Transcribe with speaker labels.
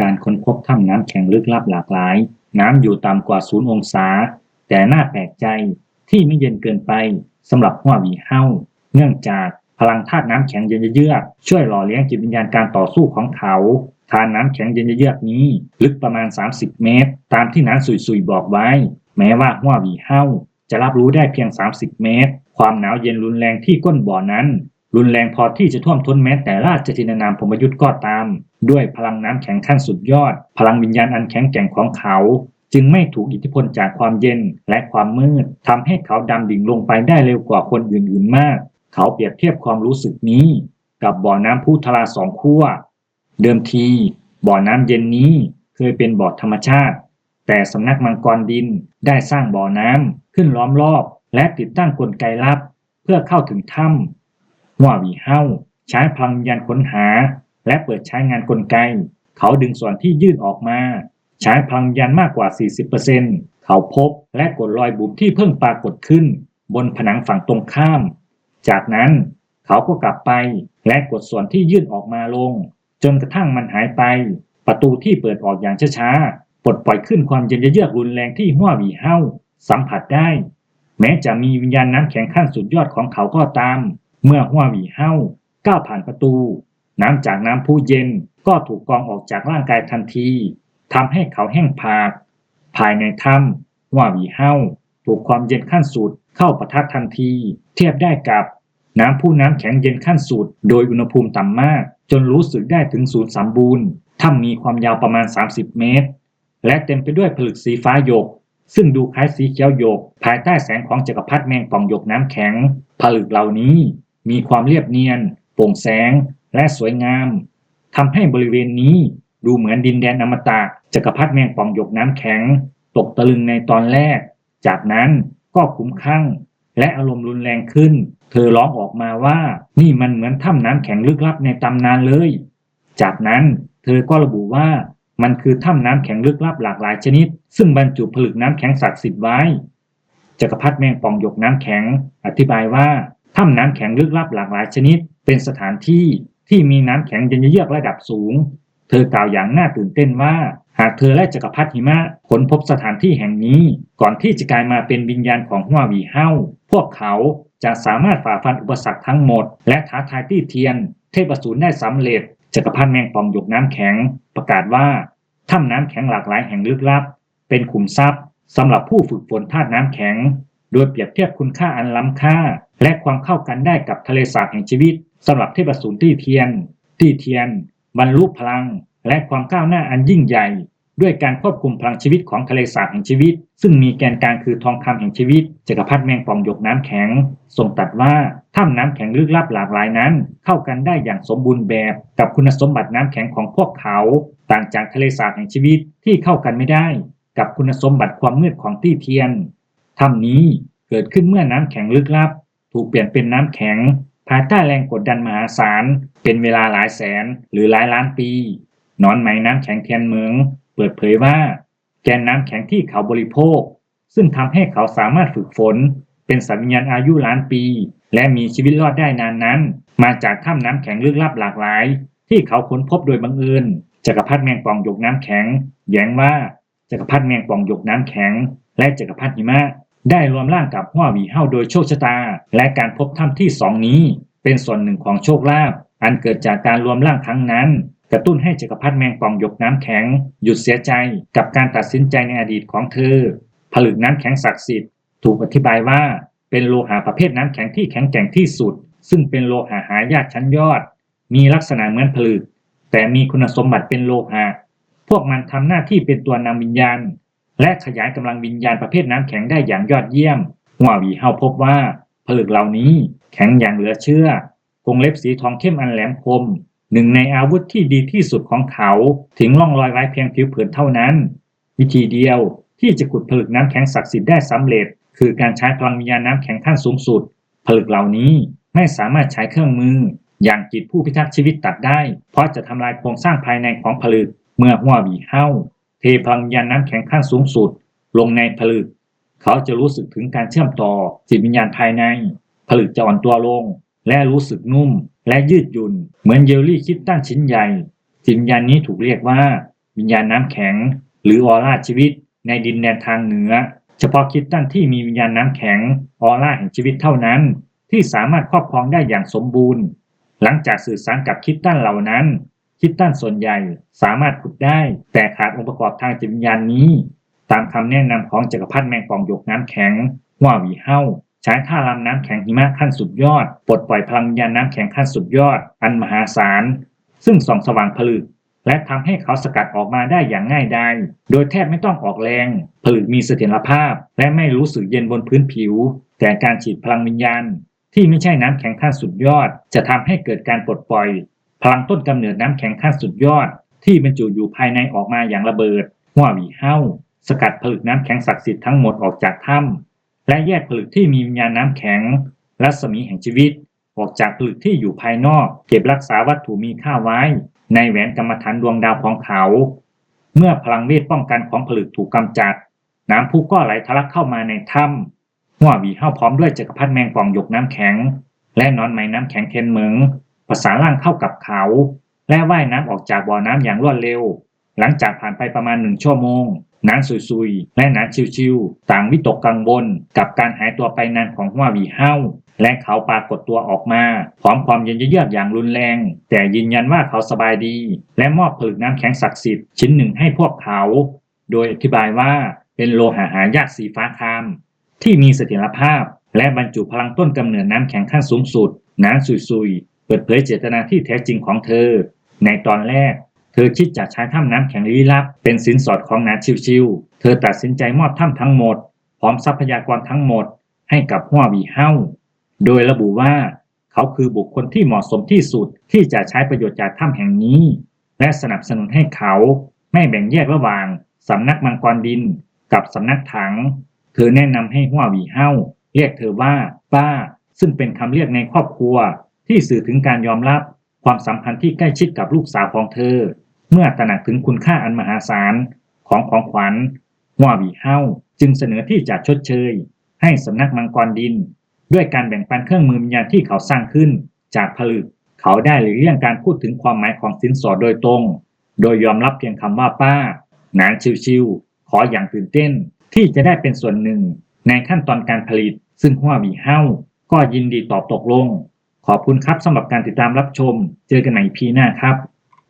Speaker 1: การค้นพบถ้ำน้ำแข็งลึกลับหลากหลายน้ำอยู่ต่ำกว่า0องศาแต่น่าแปลกใจที่ไม่เย็นเกินไปสำหรับฮวาหวีเฮาเนื่องจากพลังธาตุน้ำแข็งเย็นเยือกช่วยหล่อเลี้ยงจิตวิญญาณการต่อสู้ของเขาธาตุน้ำแข็งเย็นเยือกนี้ลึกประมาณ30เมตรตามที่นางซุยๆบอกไว้แม้ว่าฮวาหวีเฮาจะรับรู้ได้เพียง30เมตรความหนาวเย็นรุนแรงที่ก้นบ่อนั้นรุนแรงพอที่จะท่วมท้นแม้แต่ราชจินนามพรหมยุทธ์ก็ตามด้วยพลังน้ำแข็งขั้นสุดยอดพลังวิญญาณอันแข็งแกร่งของเขาจึงไม่ถูกอิทธิพลจากความเย็นและความมืดทำให้เขาดำดิ่งลงไปได้เร็วกว่าคนอื่นๆมากเขาเปรียบเทียบความรู้สึกนี้กับบ่อน้ำพุทราสองขั้วเดิมทีบ่อน้ำเย็นนี้เคยเป็นบ่อธรรมชาติแต่สำนักมังกรดินได้สร้างบ่อน้ำขึ้นล้อมรอบและติดตั้งกลไกลับเพื่อเข้าถึงถ้ำฮวาหวีเฮาใช้พลังวิญญาณค้นหาและเปิดใช้งานกลไกเขาดึงส่วนที่ยื่นออกมาใช้พลังวิญญาณมากกว่า 40% เขาพบและกดรอยบุบที่เพิ่งปรากฏขึ้นบนผนังฝั่งตรงข้ามจากนั้นเขาก็กลับไปและกดส่วนที่ยื่นออกมาลงจนกระทั่งมันหายไปประตูที่เปิดออกอย่างช้าๆปลดปล่อยขึ้นความเย็นเยือกรุนแรงที่ฮวาหวีเฮาสัมผัสได้แม้จะมีวิญญาณน้ำแข็งขั้นสุดยอดของเขาก็ตามเมื่อฮวาหวีเฮาก้าวผ่านประตูน้ำจากน้ำพุเย็นก็ถูกกรองออกจากร่างกายทันทีทำให้เขาแห้งผากภายในถ้ำฮวาหวีเฮาถูกความเย็นขั้นสุดเข้าปะทะทันทีเทียบได้กับน้ำพุน้ำแข็งเย็นขั้นสุดโดยอุณหภูมิต่ำมากจนรู้สึกได้ถึงศูนย์สมบูรณ์ถ้ำมีความยาวประมาณ30เมตรและเต็มไปด้วยผลึกสีฟ้าหยกซึ่งดูคล้ายสีเขียวหยกภายใต้แสงของจักรพรรดิแมงป่องหยกน้ำแข็งผลึกเหล่านี้มีความเรียบเนียนโปร่งแสงและสวยงามทำให้บริเวณนี้ดูเหมือนดินแดนอมตะจักรพรรดิแมงป่องหยกน้ำแข็งตกตะลึงในตอนแรกจากนั้นก็คุ้มคั่งและอารมณ์รุนแรงขึ้นเธอร้องออกมาว่านี่มันเหมือนถ้ำน้ำแข็งลึกลับในตำนานเลยจากนั้นเธอก็ระบุว่ามันคือถ้ำน้ำแข็งลึกลับหลากหลายชนิดซึ่งบรรจุผลึกน้ำแข็งศักดิ์สิทธิ์ไว้จักรพรรดิแมงป่องหยกน้ำแข็งอธิบายว่าถ้ำน้ำแข็งลึกลับหลากหลายชนิดเป็นสถานที่ที่มีน้ำแข็งเย็นเยือกระดับสูงเธอกล่าวอย่างน่าตื่นเต้นว่าหากเธอและจักรพรรดิหิมะค้นพบสถานที่แห่งนี้ก่อนที่จะกลายมาเป็นวิญญาณของฮวาหวีเฮาพวกเขาจะสามารถฝ่าฟันอุปสรรคทั้งหมดและท้าทายตี้เทียนเทพอสูรได้สำเร็จจักรพรรดิแมงป่องหยกน้ำแข็งประกาศว่าถ้ำน้ำแข็งหลากหลายแห่งลึกลับเป็นขุมทรัพย์สำหรับผู้ฝึกฝนธาตุน้ำแข็งโดยเปรียบเทียบคุณค่าอันล้ำค่าและความเข้ากันได้กับทะเลสาบแห่งชีวิตสำหรับเทพอสูรตี้เทียนบรรลุพลังและความก้าวหน้าอันยิ่งใหญ่ด้วยการควบคุมพลังชีวิตของทะเลสาบแห่งชีวิตซึ่งมีแกนกลางคือทองคำแห่งชีวิตจักรพรรดิแมงป่องหยกน้ำแข็งทรงตรัสว่าถ้ำน้ำแข็งลึกลับหลากหลายนั้นเข้ากันได้อย่างสมบูรณ์แบบกับคุณสมบัติน้ำแข็งของพวกเขาต่างจากทะเลสาบแห่งชีวิตที่เข้ากันไม่ได้กับคุณสมบัติความมืดของตี้เทียนถ้ำนี้เกิดขึ้นเมื่อน้ำแข็งลึกลับถูกเปลี่ยนเป็นน้ำแข็งภายใต้แรงกดดันมหาศาลเป็นเวลาหลายแสนหรือหลายล้านปีหนอนไหมน้ำแข็งเทียนเหมิงเปิดเผยว่าแกนน้ำแข็งที่เขาบริโภคซึ่งทำให้เขาสามารถฝึกฝนเป็นสัตว์วิญญาณอายุล้านปีและมีชีวิตรอดได้นานนั้นมาจากถ้ำน้ำแข็งลึกลับหลากหลายที่เขาค้นพบโดยบังเอิญจักรพรรดิแมงป่องหยกน้ำแข็งแย้งว่าจักรพรรดิแมงป่องหยกน้ำแข็งและจักรพรรดิหิมะได้รวมร่างกับฮวาหวีเฮาโดยโชคชะตาและการพบถ้ำที่สองนี้เป็นส่วนหนึ่งของโชคลาภอันเกิดจากการรวมร่างครั้งนั้นกระตุ้นให้จักรพรรดิแมงป่องหยกน้ำแข็งหยุดเสียใจกับการตัดสินใจในอดีตของเธอผลึกน้ำแข็งศักดิ์สิทธิ์ถูกอธิบายว่าเป็นโลหะประเภทน้ำแข็งที่แข็งแกร่งที่สุดซึ่งเป็นโลหะหายากชั้นยอดมีลักษณะเหมือนผลึกแต่มีคุณสมบัติเป็นโลหะพวกมันทำหน้าที่เป็นตัวนำวิญญาณและขยายกำลังวิญญาณประเภทน้ำแข็งได้อย่างยอดเยี่ยมฮวาหวีเฮาพบว่าผลึกเหล่านี้แข็งอย่างเหลือเชื่อกรงเล็บสีทองเข้มอันแหลมคมหนึ่งในอาวุธที่ดีที่สุดของเขาทิ้งร่องรอยไว้เพียงผิวเผินเท่านั้นวิธีเดียวที่จะขุดผลึกน้ำแข็งศักดิ์สิทธิ์ได้สำเร็จคือการใช้พลังวิญญาณน้ำแข็งขั้นสูงสุดผลึกเหล่านี้ไม่สามารถใช้เครื่องมืออย่างจิตผู้พิทักษ์ชีวิตตัดได้เพราะจะทำลายโครงสร้างภายในของผลึกเมื่อฮวาหวีเฮาเทพลังวิญญาณน้ำแข็งขั้นสูงสุดลงในผลึกเขาจะรู้สึกถึงการเชื่อมต่อจิตวิญญาณภายในผลึกจะอ่อนตัวลงและรู้สึกนุ่มและยืดหยุ่นเหมือนเยลลี่คิตตันชิ้นใหญ่จิตวิญญาณนี้ถูกเรียกว่า วิญญาณน้ำแข็งหรือออร่าชีวิตในดินแดนทางเหนือเฉพาะคริสเตียนที่มีวิญญาณน้ำแข็งออร่าแห่งชีวิตเท่านั้นที่สามารถครอบครองได้อย่างสมบูรณ์หลังจากสื่อสารกับคริสเตียนเหล่านั้นคริสเตียนส่วนใหญ่สามารถขุดได้แต่ขาดองค์ประกอบทางจิตวิญญาณนี้ตามคำแนะนำของจักรพรรดิแมงป่องหยกน้ำแข็งว่าหวีเฮ้าใช้ท่ารำน้ำแข็งหิมะขั้นสุดยอดปลดปล่อยพลังวิญญาณน้ำแข็งขั้นสุดยอดอันมหาศาลซึ่งส่องสว่างผลึกและทำให้เขาสกัดออกมาได้อย่างง่ายดายโดยแทบไม่ต้องออกแรงผลึกมีเสถียรภาพและไม่รู้สึกเย็นบนพื้นผิวแต่การฉีดพลังวิญญาณที่ไม่ใช่น้ำแข็งขั้นสุดยอดจะทำให้เกิดการปลดปล่อยพลังต้นกำเนิดน้ำแข็งขั้นสุดยอดที่บรรจุอยู่ภายในออกมาอย่างระเบิดว่าหวีเฮ้าสกัดผลึกน้ำแข็งศักดิ์สิทธิ์ทั้งหมดออกจากถ้ำและแยกผลึกที่มีวิญญาณน้ำแข็งรัศมีแห่งชีวิตออกจากผลึกที่อยู่ภายนอกเก็บรักษาวัตถุมีค่าไว้ในแหวนกรรมฐานดวงดาวของเขาเมื่อพลังเวทป้องกันของผลึกถูกกำจัดน้ำพุก็ไหลทะลักเข้ามาในถ้ำหัวหวีเฮ้าพร้อมด้วยจักรพรรดิแมงป่องหยกน้ำแข็งและนอนไหมน้ำแข็งเทียนเหมิงประสานร่างเข้ากับเขาและว่ายน้ำออกจากบ่อน้ำอย่างรวดเร็วหลังจากผ่านไปประมาณ1 ชั่วโมงนานซุยๆและนานชิวๆต่างวิตกกังวลกับการหายตัวไปนานของหัวหวีเฮ้าและเขาปรากฏตัวออกมาพร้อมความเย็นเยือกอย่างรุนแรงแต่ยืนยันว่าเขาสบายดีและมอบผลึกน้ำแข็งศักดิ์สิทธิ์ชิ้นหนึ่งให้พวกเขาโดยอธิบายว่าเป็นโลหะหายากสีฟ้าครามที่มีเสถียรภาพและบรรจุพลังต้นกำเนิดน้ำแข็งขั้นสูงสุดนานซุยๆเปิดเผยเจตนาที่แท้จริงของเธอในตอนแรกเธอคิดจะใช้ถ้ำน้ำแข็งลี้ลับเป็นสินสอดของนานชิวๆเธอตัดสินใจมอบถ้ำทั้งหมดพร้อมทรัพยากรทั้งหมดให้กับหัวหวีเฮ้าโดยระบุว่าเขาคือบุคคลที่เหมาะสมที่สุดที่จะใช้ประโยชน์จากถ้ำแห่งนี้และสนับสนุนให้เขาไม่แบ่งแยกระหว่างสำนักมังกรดินกับสำนักถังเธอแนะนำให้หัวหวีเฮ้าเรียกเธอว่าป้าซึ่งเป็นคำเรียกในครอบครัวที่สื่อถึงการยอมรับความสัมพันธ์ที่ใกล้ชิดกับลูกสาวของเธอเมื่อตระหนักถึงคุณค่าอันมหาศาลของขวัญหัวหวีเฮ้าจึงเสนอที่จะชดเชยให้สำนักมังกรดินด้วยการแบ่งปันเครื่องมือวิญญาณที่เขาสร้างขึ้นจากผลึกเขาได้หลีกเลี่ยงการพูดถึงความหมายของสินสอดโดยตรงโดยยอมรับเพียงคำว่าป้านานชิวๆขออย่างตื่นเต้นที่จะได้เป็นส่วนหนึ่งในขั้นตอนการผลิตซึ่งหัวหวีเฮ้าก็ยินดีตอบตกลงขอบคุณครับสำหรับการติดตามรับชมเจอกันใหม่ EP หน้าครับ